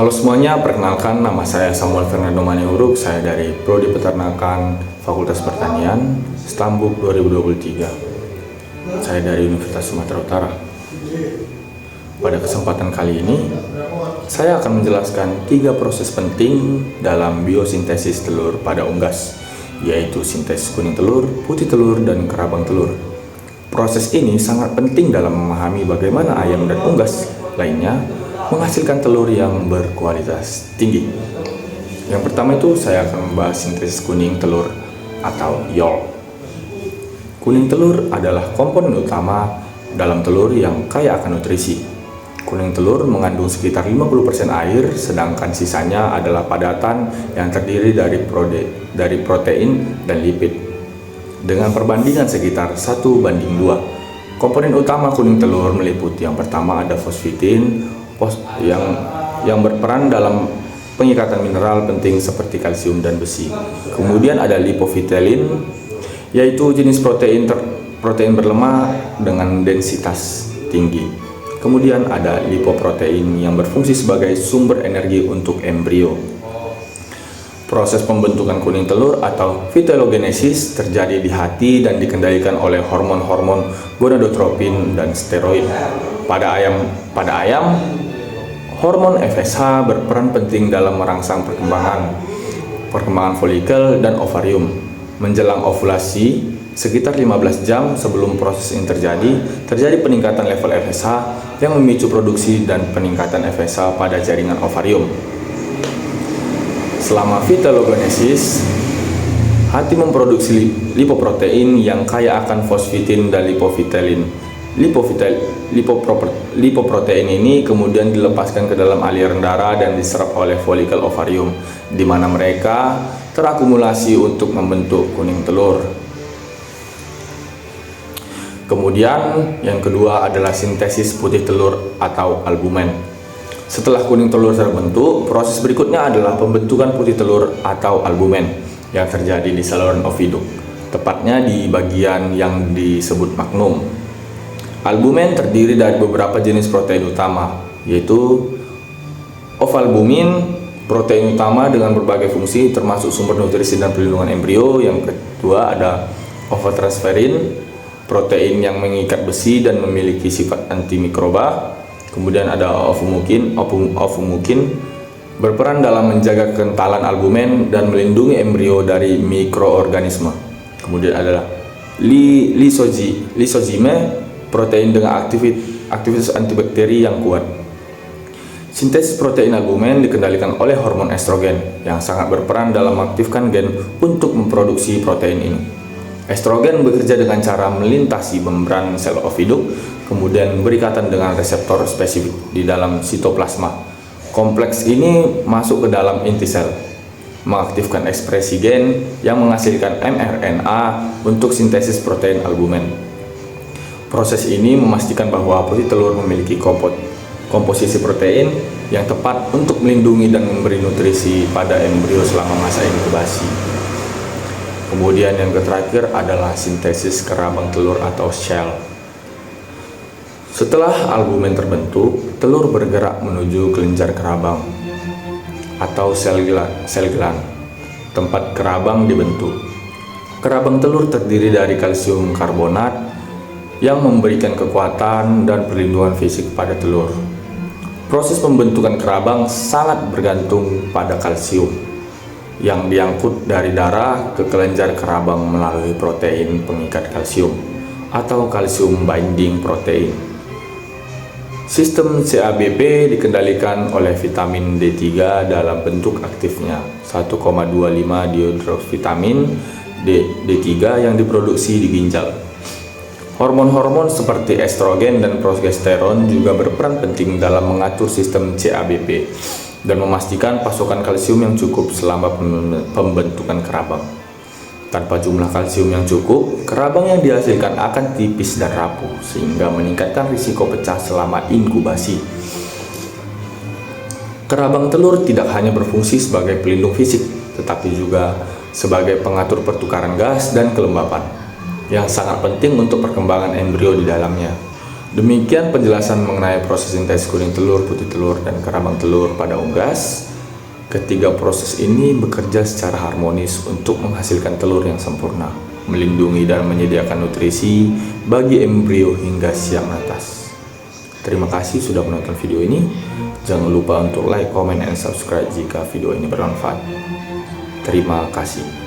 Halo semuanya, perkenalkan nama saya Samuel Fernando Maniuruk. Saya dari Prodi Peternakan Fakultas Pertanian, Stambuk 2023. Saya dari Universitas Sumatera Utara. Pada kesempatan kali ini, saya akan menjelaskan 3 proses penting dalam biosintesis telur pada unggas, yaitu sintesis kuning telur, putih telur, dan kerabang telur. Proses ini sangat penting dalam memahami bagaimana ayam dan unggas lainnya menghasilkan telur yang berkualitas tinggi. Yang pertama itu saya akan membahas sintesis kuning telur atau YOL. Kuning telur adalah komponen utama dalam telur yang kaya akan nutrisi. Kuning telur mengandung sekitar 50% air, sedangkan sisanya adalah padatan yang terdiri dari protein dan lipid. Dengan perbandingan sekitar 1:2. Komponen utama kuning telur meliputi yang pertama ada fosfitin yang berperan dalam pengikatan mineral penting seperti kalsium dan besi. Kemudian ada lipofitelin, yaitu jenis protein berlemak dengan densitas tinggi. Kemudian ada lipoprotein yang berfungsi sebagai sumber energi untuk embrio. Proses pembentukan kuning telur atau vitellogenesis terjadi di hati dan dikendalikan oleh hormon-hormon gonadotropin dan steroid. Pada ayam, hormon FSH berperan penting dalam merangsang perkembangan folikel dan ovarium. Menjelang ovulasi, sekitar 15 jam sebelum proses ini terjadi peningkatan level FSH yang memicu produksi dan peningkatan FSH pada jaringan ovarium. Selama vitellogenesis, hati memproduksi lipoprotein yang kaya akan fosfitin dan lipofitelin. Lipoprotein ini kemudian dilepaskan ke dalam aliran darah dan diserap oleh folikel ovarium, di mana mereka terakumulasi untuk membentuk kuning telur. Kemudian yang kedua adalah sintesis putih telur atau albumen. Setelah kuning telur terbentuk, proses berikutnya adalah pembentukan putih telur atau albumen yang terjadi di saluran oviduk, tepatnya di bagian yang disebut magnum. Albumen terdiri dari beberapa jenis protein utama, yaitu ovalbumin, protein utama dengan berbagai fungsi termasuk sumber nutrisi dan perlindungan embrio. Yang kedua ada ovotransferin, protein yang mengikat besi dan memiliki sifat antimikroba. Kemudian ada ovumukin, berperan dalam menjaga kekentalan albumen dan melindungi embrio dari mikroorganisme. Kemudian ada lisozime, protein dengan aktivitas antibakteri yang kuat. Sintesis protein albumen dikendalikan oleh hormon estrogen yang sangat berperan dalam mengaktifkan gen untuk memproduksi protein ini. Estrogen bekerja dengan cara melintasi membran sel oviduk, kemudian berikatan dengan reseptor spesifik di dalam sitoplasma. Kompleks ini masuk ke dalam inti sel, mengaktifkan ekspresi gen yang menghasilkan mRNA untuk sintesis protein albumen. Proses ini memastikan bahwa putih telur memiliki komposisi protein yang tepat untuk melindungi dan memberi nutrisi pada embrio selama masa inkubasi. Kemudian yang terakhir adalah sintesis kerabang telur atau shell. Setelah albumen terbentuk, telur bergerak menuju kelenjar kerabang atau sel gland, tempat kerabang dibentuk. Kerabang telur terdiri dari kalsium karbonat yang memberikan kekuatan dan perlindungan fisik pada telur. Proses pembentukan kerabang sangat bergantung pada kalsium yang diangkut dari darah ke kelenjar kerabang melalui protein pengikat kalsium atau kalsium binding protein. Sistem CABP dikendalikan oleh vitamin D3 dalam bentuk aktifnya 1,25 dihidrovitamin D3 yang diproduksi di ginjal. Hormon-hormon seperti estrogen dan progesteron juga berperan penting dalam mengatur sistem CABP dan memastikan pasokan kalsium yang cukup selama pembentukan kerabang. Tanpa jumlah kalsium yang cukup, kerabang yang dihasilkan akan tipis dan rapuh, sehingga meningkatkan risiko pecah selama inkubasi. Kerabang telur tidak hanya berfungsi sebagai pelindung fisik, tetapi juga sebagai pengatur pertukaran gas dan kelembapan, yang sangat penting untuk perkembangan embrio di dalamnya. Demikian penjelasan mengenai proses sintesis kuning telur, putih telur, dan kerambang telur pada unggas. Ketiga proses ini bekerja secara harmonis untuk menghasilkan telur yang sempurna, melindungi dan menyediakan nutrisi bagi embrio hingga siang netas. Terima kasih sudah menonton video ini. Jangan lupa untuk like, comment, and subscribe jika video ini bermanfaat. Terima kasih.